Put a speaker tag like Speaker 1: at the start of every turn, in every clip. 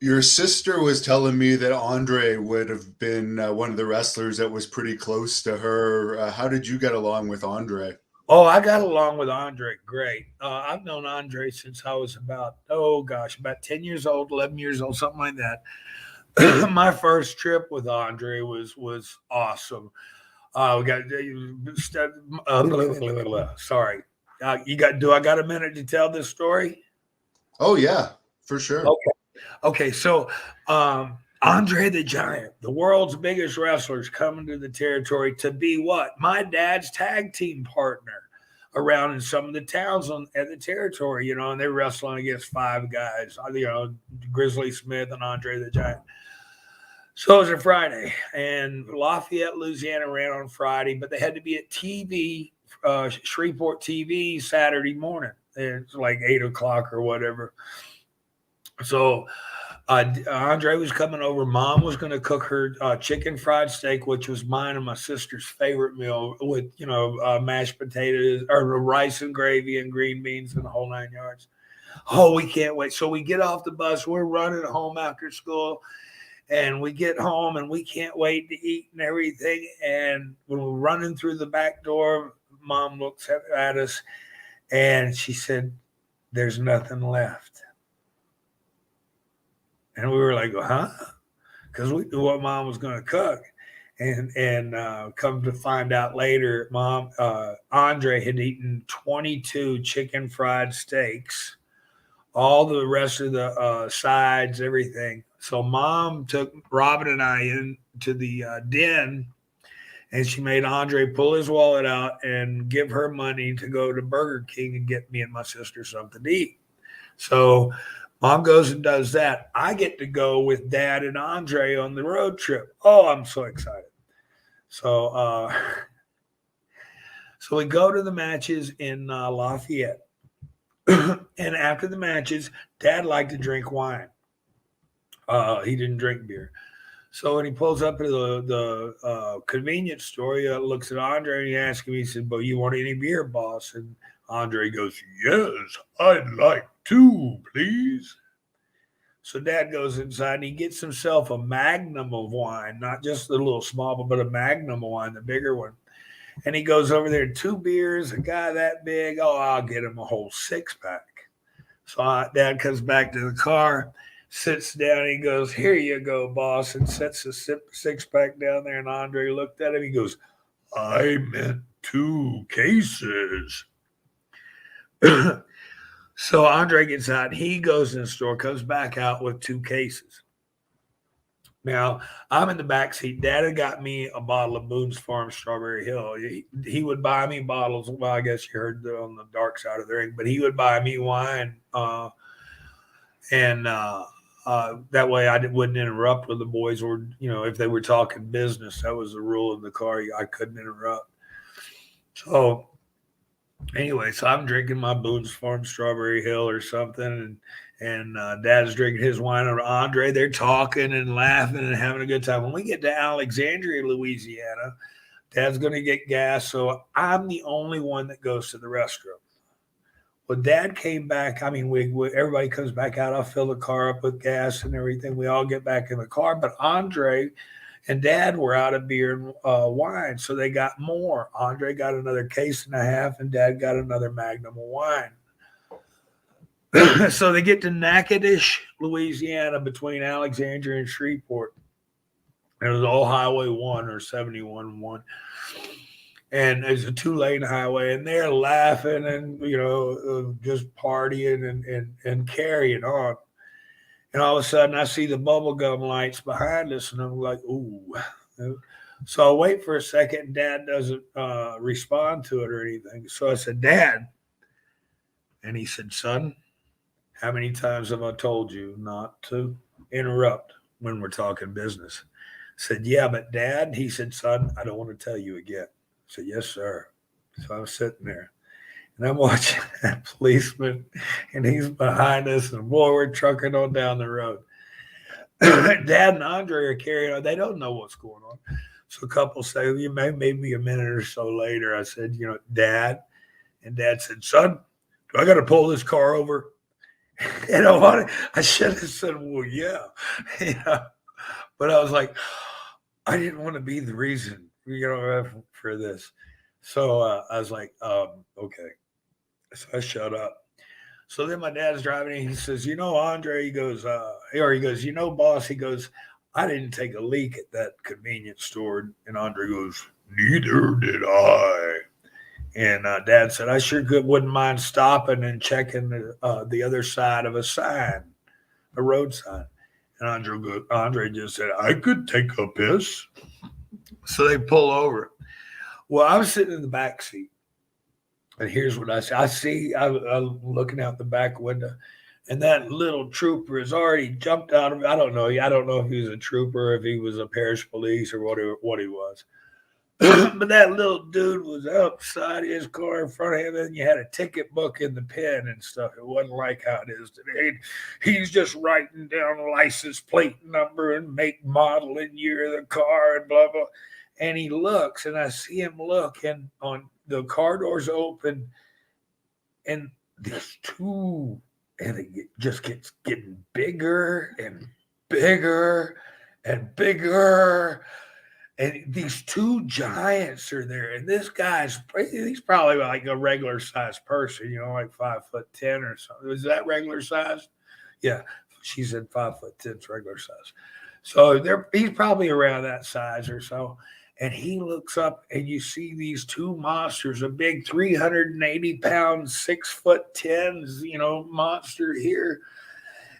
Speaker 1: Your sister was telling me that Andre would have been one of the wrestlers that was pretty close to her. How did you get along with Andre?
Speaker 2: Oh, I got along with Andre great. I've known Andre since I was about, oh gosh, about 10 years old, 11 years old, something like that. My first trip with Andre was awesome. We got sorry. You got do I got a minute to tell this story?
Speaker 1: Oh yeah, for sure.
Speaker 2: Okay. Okay, so Andre the Giant, the world's biggest wrestlers, coming to the territory to be what? My dad's tag team partner around in some of the towns at the territory, and they're wrestling against five guys, Grizzly Smith and Andre the Giant. So it was a Friday, and Lafayette, Louisiana ran on Friday, but they had to be at TV, Shreveport TV Saturday morning. It's like 8 o'clock or whatever. So Andre was coming over. Mom was going to cook her chicken fried steak, which was mine and my sister's favorite meal, with mashed potatoes or rice and gravy and green beans and the whole 9 yards. Oh, we can't wait! So we get off the bus. We're running home after school, and we get home and we can't wait to eat and everything. And when we're running through the back door, Mom looks at us and she said, "There's nothing left." And we were like, huh? Because we knew what Mom was going to cook. And come to find out later, Andre had eaten 22 chicken fried steaks, all the rest of the sides, everything. So Mom took Robin and I into the den, and she made Andre pull his wallet out and give her money to go to Burger King and get me and my sister something to eat. So Mom goes and does that. I get to go with Dad and Andre on the road trip. Oh, I'm so excited. So, so we go to the matches in Lafayette. And after the matches, Dad liked to drink wine. He didn't drink beer. So when he pulls up to the convenience store, he looks at Andre and he asks him, he said, "But you want any beer, boss?" And Andre goes, "Yes, I'd like two, please." So Dad goes inside and he gets himself a magnum of wine, not just the little small, but a magnum of wine, the bigger one. And he goes over there, two beers, a guy that big. Oh, I'll get him a whole six pack. So Dad comes back to the car, sits down, he goes, "Here you go, boss," and sets the six pack down there. And Andre looked at him, he goes, "I meant two cases." So Andre gets out. He goes in the store, comes back out with two cases. Now I'm in the back seat. Dad had got me a bottle of Boone's Farm Strawberry Hill. He would buy me bottles. Well, I guess you heard on the dark side of the ring, but he would buy me wine, and that way I wouldn't interrupt with the boys, or if they were talking business. That was the rule in the car. I couldn't interrupt. So anyway, so I'm drinking my Boone's Farm Strawberry Hill or something, and Dad's drinking his wine. And Andre, they're talking and laughing and having a good time. When we get to Alexandria, Louisiana, Dad's going to get gas, so I'm the only one that goes to the restroom. Well, Dad came back. I mean, everybody comes back out. I fill the car up with gas and everything. We all get back in the car, but Andre and Dad were out of beer and wine, so they got more. Andre got another case and a half, and Dad got another magnum of wine. So they get to Natchitoches, Louisiana, between Alexandria and Shreveport. It was all Highway 1 or 71-1. And it's a two-lane highway, and they're laughing and, just partying and carrying on. And all of a sudden, I see the bubble gum lights behind us, and I'm like, ooh. So I wait for a second, and Dad doesn't respond to it or anything. So I said, "Dad." And he said, "Son, how many times have I told you not to interrupt when we're talking business?" I said, "Yeah, but Dad," he said, "Son, I don't want to tell you again." I said, "Yes, sir." So I'm sitting there. And I'm watching that policeman, and he's behind us, and boy, we're trucking on down the road. Dad and Andre are carrying on. They don't know what's going on. So a couple say, "You maybe a minute or so later," I said, "Dad," and Dad said, "Son, do I got to pull this car over?" And I should have said, well, yeah. You know, but I was like, I didn't want to be the reason, for this. So I was like, okay. So I shut up. So then my dad's driving and he says, Andre, he goes, boss, he goes, I didn't take a leak at that convenience store. And Andre goes, neither did I. And dad said, I sure wouldn't mind stopping and checking the other side of a road sign. And Andre just said, I could take a piss. So they pull over. Well, I was sitting in the back seat. And here's what I see. I'm looking out the back window, and that little trooper has already jumped out of. I don't know. I don't know if he was a trooper, if he was a parish police, or what he was. But that little dude was outside his car in front of him, and you had a ticket book in the pen and stuff. It wasn't like how it is today. He's just writing down the license plate number and make, model, and year of the car and blah blah. And he looks, and I see him look, and on the car doors open, and these two, and it just gets getting bigger and bigger and bigger. And these two giants are there, and this he's probably like a regular sized person, like 5'10" or something. Is that regular size? Yeah, she said 5'10" is regular size. So he's probably around that size or so. And he looks up, and you see these two monsters, a big 380-pound, 6'10", monster here,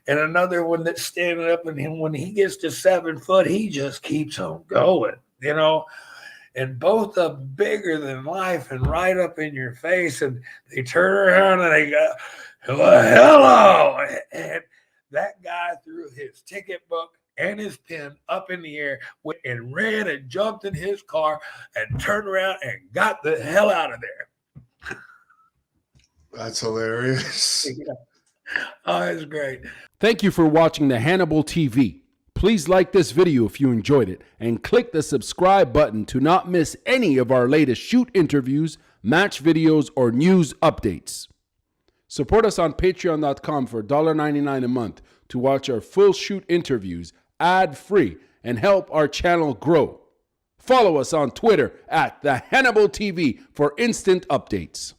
Speaker 2: and another one that's standing up. And when he gets to 7 foot, he just keeps on going, and both of them bigger than life and right up in your face. And they turn around and they go, hello. And that guy threw his ticket book and his pen up in the air and ran and jumped in his car and turned around and got the hell out of there.
Speaker 1: That's hilarious.
Speaker 2: Yeah. Oh, it's great.
Speaker 3: Thank you for watching the Hannibal TV. Please like this video if you enjoyed it and click the subscribe button to not miss any of our latest shoot interviews, match videos, or news updates. Support us on patreon.com for $1.99 a month to watch our full shoot interviews ad-free and help our channel grow. Follow us on Twitter at the Hannibal TV for instant updates.